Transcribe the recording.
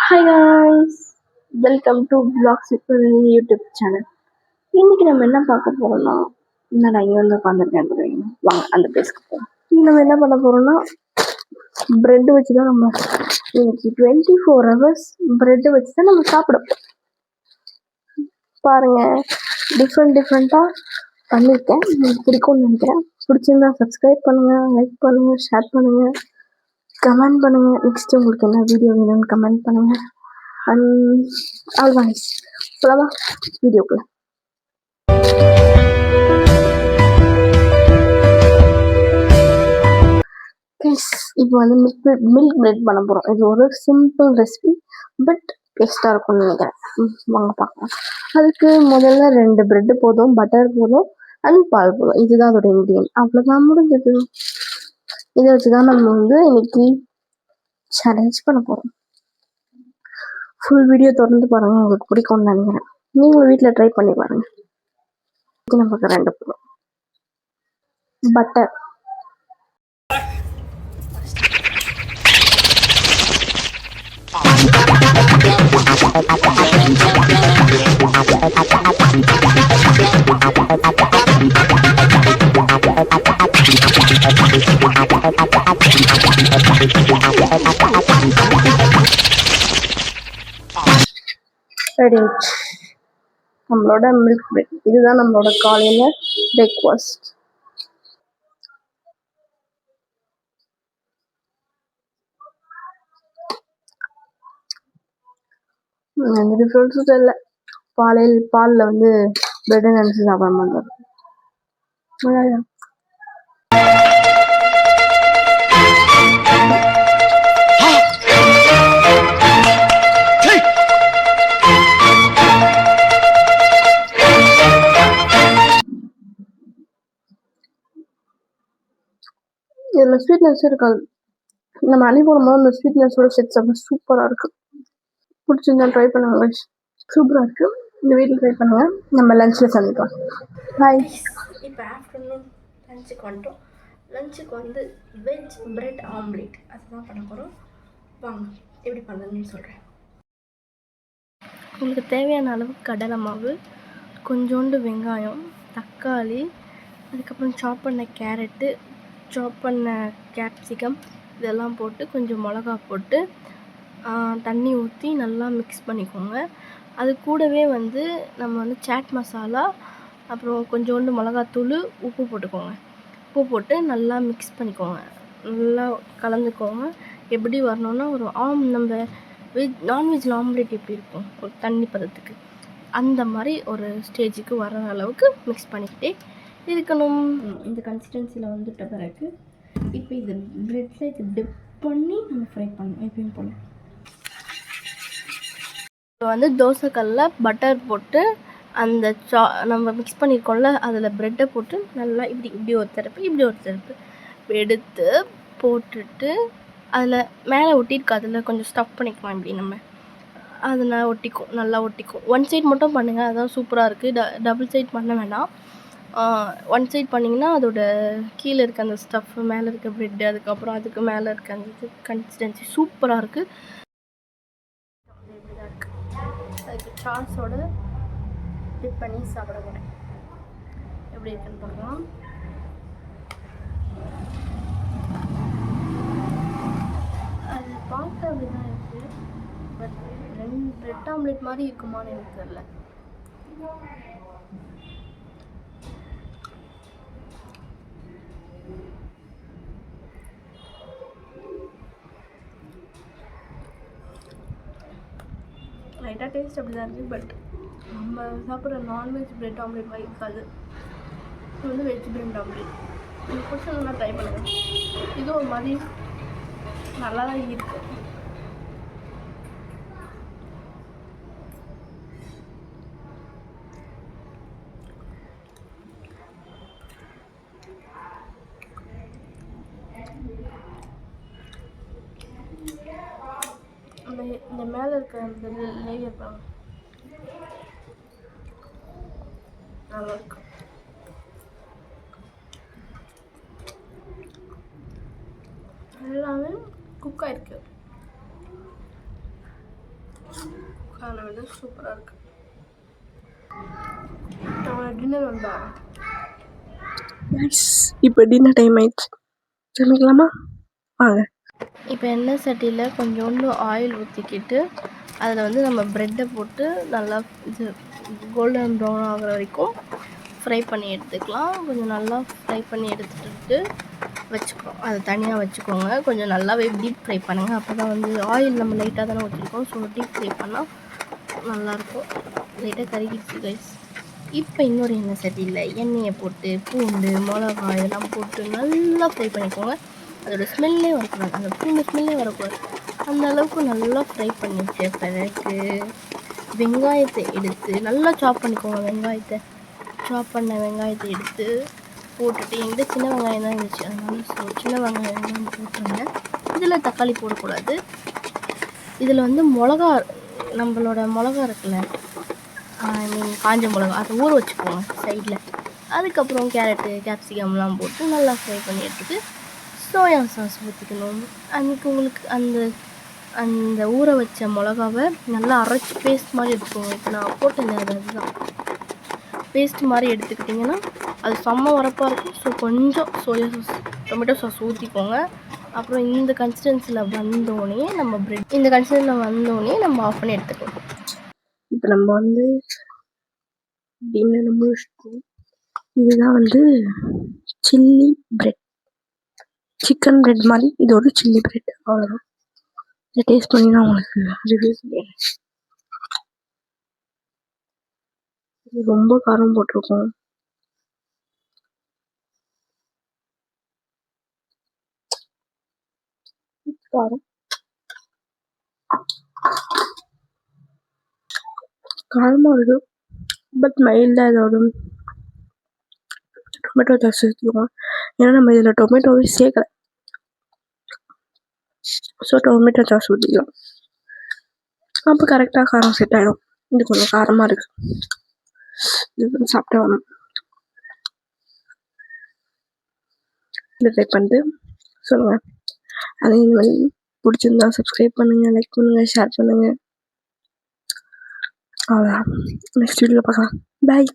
Hi guys, welcome to blocks YouTube channel. இன்னைக்கு நம்ம என்ன பார்க்க போறோம்னா, நான் இங்கே வந்து உட்காந்துருக்கேன். வாங்க அந்த பிளேஸ்க்கு போவோம். நம்ம என்ன பண்ண போறோம்னா, பிரெட் வச்சு தான் நம்ம இன்னைக்கு 24 hours பிரெட் வச்சு தான் நம்ம சாப்பிட போறோம். பாருங்க, டிஃப்ரெண்ட்டாக பண்ணியிருக்கேன். உங்களுக்கு பிடிக்கும்னு நினைக்கிறேன். பிடிச்சிருந்தா சப்ஸ்கிரைப் பண்ணுங்க, லைக் பண்ணுங்க, ஷேர் பண்ணுங்க, கமெண்ட் பண்ணுங்க. நெக்ஸ்ட் உங்களுக்கு என்ன வீடியோ வேணும்னு கமெண்ட் பண்ணுங்க. ஆல்வாய்ஸ் சொல்லவா வீடியோக்குள்ள. இப்போ வந்து மில்க் பிரெட் பண்ண போகிறோம். இது ஒரு சிம்பிள் ரெசிபி, பட் டேஸ்ட்டாக இருக்கும்னு நினைக்கிறேன். வாங்க பார்க்கலாம். அதுக்கு முதல்ல 2 பிரெட்டு போதும், பட்டர் போதும் அண்ட் பால் போதும். இதுதான் அதோட இன்க்ரீடியன்ட். அவ்வளோதான், முடிஞ்சது. இதை வச்சு தான் நம்ம வந்து இன்னைக்கு சேலஞ்ச் பண்ண போகிறோம். ஃபுல் வீடியோ தொடர்ந்து பாருங்கள், உங்களுக்கு பிடிக்கும்னு நினைக்கிறேன். நீங்களும் வீட்டில் ட்ரை பண்ணி பாருங்க. நமக்கு 2 போதும். Butter, ready. நம்மளோட மில்க் பிரெட், இதுதான் நம்மளோட காலையில் பிரேக்ஃபாஸ்ட். எந்த டிஃப்ரென்ஸும் தெரியல. பாலில் வந்து பிரெட்டை நினச்சி சாப்பிட மாட்டோம். இதில் ஸ்வீட்னஸ் இருக்காது. நம்ம அணி போடும்போது அந்த ஸ்வீட்னஸோட செட் சாப்பிட சூப்பராக இருக்குது. பிடிச்சிருந்தா ட்ரை பண்ணுங்க. சூப்பராக இருக்குது. இந்த வீட்டில் ட்ரை பண்ணுங்க. நம்ம லஞ்சில் சந்திக்கலாம். பாய். இப்போ ஆஃப்டர்நூன் லஞ்சுக்கு வந்துட்டோம். லஞ்சுக்கு வந்து வெஜ் பிரெட் ஆம்லேட் அதுதான் பண்ண போகிறோம். வாங்க எப்படி பண்ணுறதுன்னு சொல்கிறேன். உங்களுக்கு தேவையான அளவு கடலை மாவு, கொஞ்சோண்டு வெங்காயம், தக்காளி, அதுக்கப்புறம் சாப் பண்ண கேரட்டு, சாப் பண்ண கேப்சிகம் இதெல்லாம் போட்டு கொஞ்சம் மிளகா போட்டு தண்ணி ஊற்றி நல்லா மிக்ஸ் பண்ணிக்கோங்க. அது கூடவே வந்து நம்ம வந்து சாட் மசாலா, அப்புறம் கொஞ்சோண்டு மிளகாத்தூள், உப்பு போட்டுக்கோங்க. உப்பு போட்டு நல்லா மிக்ஸ் பண்ணிக்கோங்க, நல்லா கலந்துக்கோங்க. எப்படி வரணுன்னா ஒரு நம்ம நான்வெஜ்ஜில் ஆம்லேட் எப்படி இருக்கும் ஒரு தண்ணி பதத்துக்கு, அந்த மாதிரி ஒரு ஸ்டேஜுக்கு வர அளவுக்கு மிக்ஸ் பண்ணிக்கிட்டே இருக்கணும். இந்த கன்சிஸ்டன்சியில் வந்துட்ட பிறகு இப்போ இது பிரெட்டில் இது டிப் பண்ணி நம்ம ஃப்ரை பண்ணணும் எப்பயும் போல். இப்போ வந்து தோசைக்கல்லில் பட்டர் போட்டு அந்த நம்ம மிக்ஸ் பண்ணியிருக்கோம்ல அதில் ப்ரெட்டை போட்டு நல்லா இப்படி ஒரு தரப்பு இப்படி ஒரு தரப்பு எடுத்து போட்டுட்டு அதில் மேலே ஒட்டிருக்கு, அதில் கொஞ்சம் ஸ்டஃப் பண்ணிக்கலாம். இப்படி நம்ம அதனால் ஒட்டிக்கும், நல்லா ஒட்டிக்கும். 1 சைட் மட்டும் பண்ணுங்கள், அதுதான் சூப்பராக இருக்குது. டபுள் சைட் பண்ண வேணாம். 1 சைட் பண்ணிங்கன்னா அதோட கீழே இருக்க அந்த ஸ்டஃப், மேலே இருக்க ப்ரெட்டு, அதுக்கப்புறம் அதுக்கு மேலே இருக்க அந்த கன்சிஸ்டன்சி சூப்பராக இருக்குது. இப்படி தான் இருக்குது. அதுக்கு சாஸோட டிப் பண்ணி சாப்பிட போகிறேன். எப்படி இருக்குன்னு பார்க்கலாம். அது பார்க்க அப்படி தான் இருக்குது, பட் 2 பிரெட் ஆம்லேட் மாதிரி இருக்குமான்னு எனக்கு தெரியல. லைட்டாக டேஸ்ட் அப்படி தான் இருக்குது, பட் நம்ம சாப்பிட்ற நான்வெஜ் பிரெட் ஆம்லேட் மாதிரி இருக்காது. இது வந்து வெஜ் பிரெட் ஆம்லேட். இது பிடிச்சதுன்னா ட்ரை பண்ணுங்கள். இது ஒரு மாதிரி நல்லா தான் இருக்குது. இந்த மேலே இருக்க அந்த லேயர் தான் நல்லா இருக்கும். எல்லாமே குக் ஆயிருக்கு. காலை சூப்பராக இருக்கு. டின்னர் வந்தா இப்போ டின்னர் டைம் ஆயிடுச்சு, சமைக்கலாமா வாங்க. இப்போ எண்ணெய் சட்டியில் கொஞ்சோண்டு ஆயில் ஊற்றிக்கிட்டு அதில் வந்து நம்ம ப்ரெட்டை போட்டு நல்லா இது கோல்டன் ப்ரௌன் ஆகிற வரைக்கும் ஃப்ரை பண்ணி எடுத்துக்கலாம். கொஞ்சம் நல்லா ஃப்ரை பண்ணி எடுத்துகிட்டு வச்சுக்கோங்க, அதை தனியாக வச்சுக்கோங்க. கொஞ்சம் நல்லாவே டீப் ஃப்ரை பண்ணுங்கள், அப்போ தான் வந்து ஆயில் நம்ம லைட்டாக தானே ஊற்றிருக்கோம். ஸோ டீப் ஃப்ரை பண்ணால் நல்லாயிருக்கும். லைட்டாக கருகிடுச்சு கைஸ். இப்போ இன்னொரு எண்ணெய் சட்டியில் எண்ணெயை போட்டு பூண்டு மிளகாய் இதெல்லாம் போட்டு நல்லா ஃப்ரை பண்ணிக்கோங்க. அதோட ஸ்மெல்லே வரக்கூடாது, அந்த பூண்டு ஸ்மெல்லே வரக்கூடாது. அந்த அளவுக்கு நல்லா ஃப்ரை பண்ணிவிட்டு பிறகு வெங்காயத்தை எடுத்து நல்லா சாப் பண்ணிக்கோங்க. சாப் பண்ண வெங்காயத்தை எடுத்து போட்டுட்டு, என்கிட்ட சின்ன வெங்காயம் தான் இருந்துச்சு, அதனால சின்ன வெங்காயம் தான் போட்டுருங்க. இதில் தக்காளி போடக்கூடாது. இதில் வந்து மிளகா, நம்மளோட மிளகா இருக்குல்ல, ஐ மீன் காஞ்ச மிளகா, அதை ஊற வச்சுக்கோங்க சைடில். அதுக்கப்புறம் கேரட்டு கேப்சிகம்லாம் போட்டு நல்லா ஃப்ரை பண்ணி எடுத்துட்டு சோயா சாஸ் ஊற்றிக்கணும். அன்றைக்கி உங்களுக்கு அந்த ஊற வச்ச மிளகாவை நல்லா அரைச்சி பேஸ்ட் மாதிரி எடுத்துக்கோங்க. இப்போ நான் போட்டேன் அதுதான் பேஸ்ட் மாதிரி எடுத்துக்கிட்டிங்கன்னா அது செம்ம வரப்பாக இருக்கும். ஸோ கொஞ்சம் சோயா சாஸ் டொமேட்டோ சாஸ் ஊற்றிக்கோங்க. அப்புறம் இந்த கன்சிஸ்டன்சியில் வந்தோடனே நம்ம ஆஃப் பண்ணி எடுத்துக்கலாம். இப்போ நம்ம வந்து டின்னர் முடிச்சிட்டோம். இதுதான் வந்து சில்லி பிரெட், சிக்கன் பிரெட் மாதிரி இது ஒரு சில்லி பிரெட், அவ்வளோதான். இதை டேஸ்ட் பண்ணி நான் உங்களுக்கு ரிவ்யூ சொல்லிடுறேன். இது ரொம்ப காரம் போட்டிருக்கோம். காரம் காரமாக இருக்குது, பட் மைல்டாக ஏதாவது டொமேட்டோ சாஸ் ஊற்றிக்குவோம். ஏன்னா நம்ம இதில் டொமேட்டோவே சேர்க்கலை, ஸோ டொமேட்டோ சாஸ் ஊற்றிக்கலாம். அப்போ கரெக்டாக காரம் செட் ஆகிடும். இது கொஞ்சம் காரமாக இருக்குது, இது கொஞ்சம் சாப்பிட்டா வேணும். இதை ட்ரை பண்ணிட்டு சொல்லுங்கள். அதே மாதிரி பிடிச்சிருந்தா சப்ஸ்கிரைப் பண்ணுங்கள், லைக் பண்ணுங்கள், ஷேர் பண்ணுங்கள். அவ்வளோதான். நெக்ஸ்ட் வீடியோவில் பார்க்கலாம். பாய்.